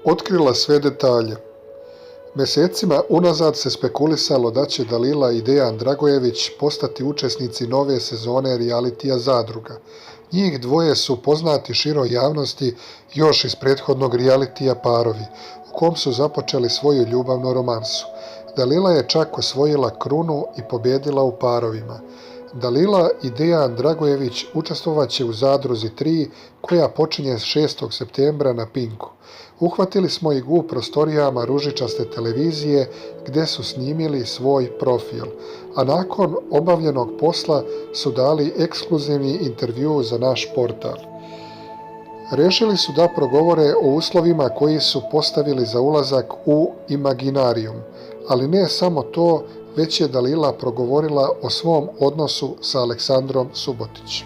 otkrila sve detalje. Mjesecima unazad se spekulisalo da će Dalila i Dejan Dragojević postati učesnici nove sezone realitija Zadruga. Njih dvoje su poznati široj javnosti još iz prethodnog realitija Parovi, u kom su započeli svoju ljubavnu romansu. Dalila je čak osvojila krunu i pobjedila u Parovima. Dalila i Dejan Dragojević učestvovaće u Zadruzi 3, koja počinje 6. septembra na Pinku. Uhvatili smo ih u prostorijama ružičaste televizije gdje su snimili svoj profil, a nakon obavljenog posla su dali ekskluzivni intervju za naš portal. Rešili su da progovore o uslovima koji su postavili za ulazak u Imaginarijum, ali ne samo to, već je Dalila progovorila o svom odnosu sa Aleksandrom Subotić.